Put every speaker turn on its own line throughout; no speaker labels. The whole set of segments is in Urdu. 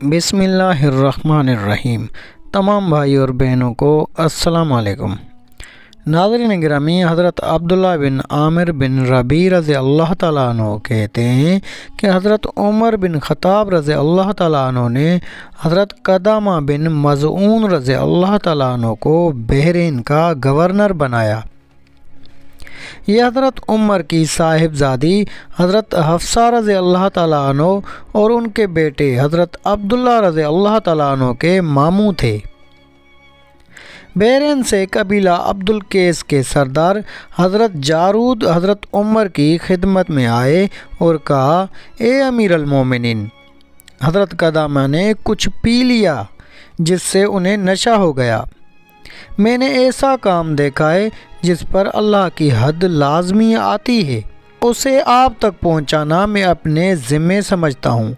بسم اللہ الرحمن الرحیم۔ تمام بھائی اور بہنوں کو السلام علیکم۔ ناظرین گرامی، حضرت عبداللہ بن عامر بن ربیع رضی اللہ تعالیٰ عنہ کہتے ہیں کہ حضرت عمر بن خطاب رضی اللہ تعالیٰ عنہ نے حضرت قدامہ بن مظعون رضی اللہ تعالیٰ عنہ کو بحرین کا گورنر بنایا۔ یہ حضرت عمر کی صاحبزادی حضرت حفصہ رضی اللہ تعالیٰ عنہ اور ان کے بیٹے حضرت عبداللہ رضی اللہ تعالیٰ عنہ کے ماموں تھے۔ بحرین سے قبیلہ عبد القیس کے سردار حضرت جارود حضرت عمر کی خدمت میں آئے اور کہا، اے امیر المومنین، حضرت قدامہ نے کچھ پی لیا جس سے انہیں نشہ ہو گیا۔ میں نے ایسا کام دیکھا ہے جس پر اللہ کی حد لازمی آتی ہے، اسے آپ تک پہنچانا میں اپنے ذمے سمجھتا ہوں۔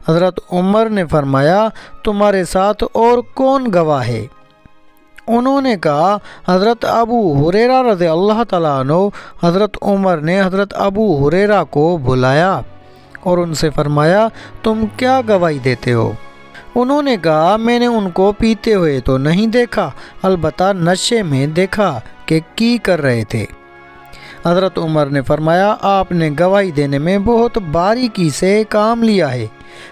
حضرت عمر نے فرمایا، تمہارے ساتھ اور کون گواہ ہے؟ انہوں نے کہا، حضرت ابو ہریرہ رضی اللہ تعالیٰ عنہ۔ حضرت عمر نے حضرت ابو ہریرہ کو بلایا اور ان سے فرمایا، تم کیا گواہی دیتے ہو؟ انہوں نے کہا، میں نے ان کو پیتے ہوئے تو نہیں دیکھا، البتہ نشے میں دیکھا کہ کی کر رہے تھے۔ حضرت عمر نے فرمایا، آپ نے گواہی دینے میں بہت باریکی سے کام لیا ہے۔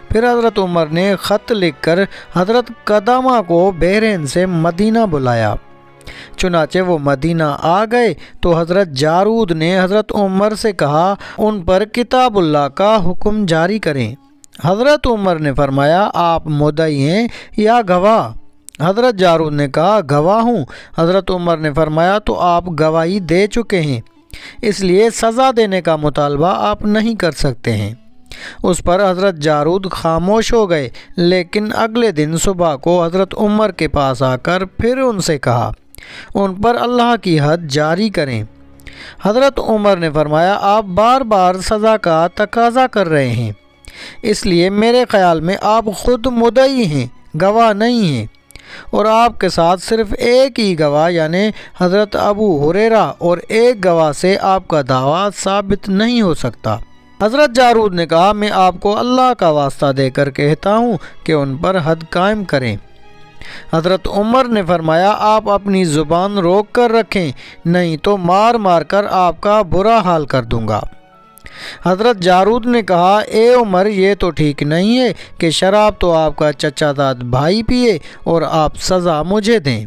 پھر حضرت عمر نے خط لکھ کر حضرت قدامہ کو بحرین سے مدینہ بلایا۔ چنانچہ وہ مدینہ آ گئے تو حضرت جارود نے حضرت عمر سے کہا، ان پر کتاب اللہ کا حکم جاری کریں۔ حضرت عمر نے فرمایا، آپ مدعی ہیں یا گواہ؟ حضرت جارود نے کہا، گواہ ہوں۔ حضرت عمر نے فرمایا، تو آپ گواہی دے چکے ہیں، اس لیے سزا دینے کا مطالبہ آپ نہیں کر سکتے ہیں۔ اس پر حضرت جارود خاموش ہو گئے، لیکن اگلے دن صبح کو حضرت عمر کے پاس آ کر پھر ان سے کہا، ان پر اللہ کی حد جاری کریں۔ حضرت عمر نے فرمایا، آپ بار بار سزا کا تقاضا کر رہے ہیں، اس لیے میرے خیال میں آپ خود مدعی ہیں، گواہ نہیں ہیں، اور آپ کے ساتھ صرف ایک ہی گواہ یعنی حضرت ابو ہریرہ اور ایک گواہ سے آپ کا دعویٰ ثابت نہیں ہو سکتا۔ حضرت جارود نے کہا، میں آپ کو اللہ کا واسطہ دے کر کہتا ہوں کہ ان پر حد قائم کریں۔ حضرت عمر نے فرمایا، آپ اپنی زبان روک کر رکھیں، نہیں تو مار مار کر آپ کا برا حال کر دوں گا۔ حضرت جارود نے کہا، اے عمر، یہ تو ٹھیک نہیں ہے کہ شراب تو آپ کا چچا داد بھائی پیے اور آپ سزا مجھے دیں۔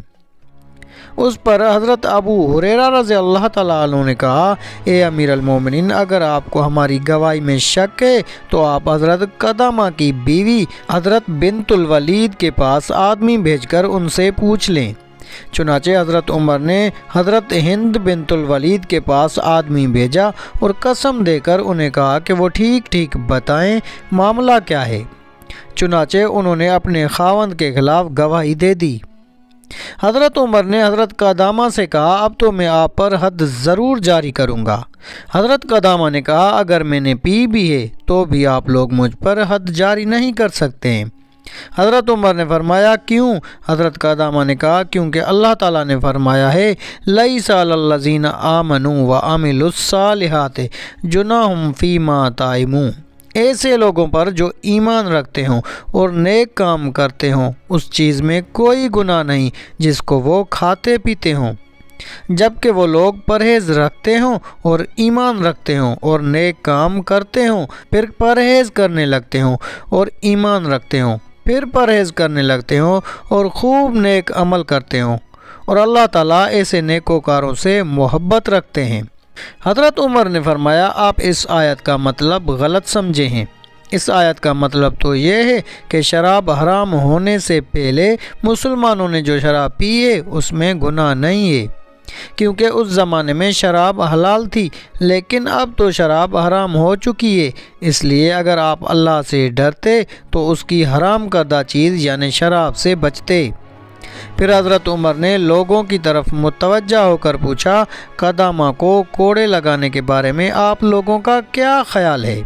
اس پر حضرت ابو ہریرہ رضی اللہ تعالیٰ عنہ نے کہا، اے امیر المومنین، اگر آپ کو ہماری گواہی میں شک ہے تو آپ حضرت قدامہ کی بیوی حضرت بنت الولید کے پاس آدمی بھیج کر ان سے پوچھ لیں۔ چنانچہ حضرت عمر نے حضرت ہند بنت الولید کے پاس آدمی بھیجا اور قسم دے کر انہیں کہا کہ وہ ٹھیک ٹھیک بتائیں معاملہ کیا ہے۔ چنانچہ انہوں نے اپنے خاوند کے خلاف گواہی دے دی۔ حضرت عمر نے حضرت قدامہ سے کہا، اب تو میں آپ پر حد ضرور جاری کروں گا۔ حضرت قدامہ نے کہا، اگر میں نے پی بھی ہے تو بھی آپ لوگ مجھ پر حد جاری نہیں کر سکتے ہیں۔ حضرت عمر نے فرمایا، کیوں؟ حضرت قدامہ نے کہا، کیونکہ اللہ تعالیٰ نے فرمایا ہے، لیس علی الذین آمنوا وعملوا الصالحات جناح فیما طعموا۔ ایسے لوگوں پر جو ایمان رکھتے ہوں اور نیک کام کرتے ہوں، اس چیز میں کوئی گناہ نہیں جس کو وہ کھاتے پیتے ہوں، جبکہ وہ لوگ پرہیز رکھتے ہوں اور ایمان رکھتے ہوں اور نیک کام کرتے ہوں، پھر پرہیز کرنے لگتے ہوں اور ایمان رکھتے ہوں، پھر پرہیز کرنے لگتے ہوں اور خوب نیک عمل کرتے ہوں، اور اللہ تعالیٰ ایسے نیکوکاروں سے محبت رکھتے ہیں۔ حضرت عمر نے فرمایا، آپ اس آیت کا مطلب غلط سمجھے ہیں۔ اس آیت کا مطلب تو یہ ہے کہ شراب حرام ہونے سے پہلے مسلمانوں نے جو شراب پی ہے اس میں گناہ نہیں ہے، کیونکہ اس زمانے میں شراب حلال تھی، لیکن اب تو شراب حرام ہو چکی ہے۔ اس لیے اگر آپ اللہ سے ڈرتے تو اس کی حرام کردہ چیز یعنی شراب سے بچتے۔ پھر حضرت عمر نے لوگوں کی طرف متوجہ ہو کر پوچھا، قدامہ کو کوڑے لگانے کے بارے میں آپ لوگوں کا کیا خیال ہے؟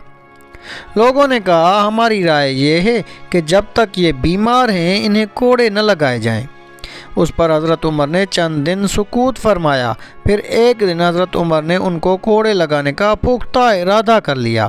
لوگوں نے کہا، ہماری رائے یہ ہے کہ جب تک یہ بیمار ہیں انہیں کوڑے نہ لگائے جائیں۔ اس پر حضرت عمر نے چند دن سکوت فرمایا، پھر ایک دن حضرت عمر نے ان کو کوڑے لگانے کا پختہ ارادہ کر لیا۔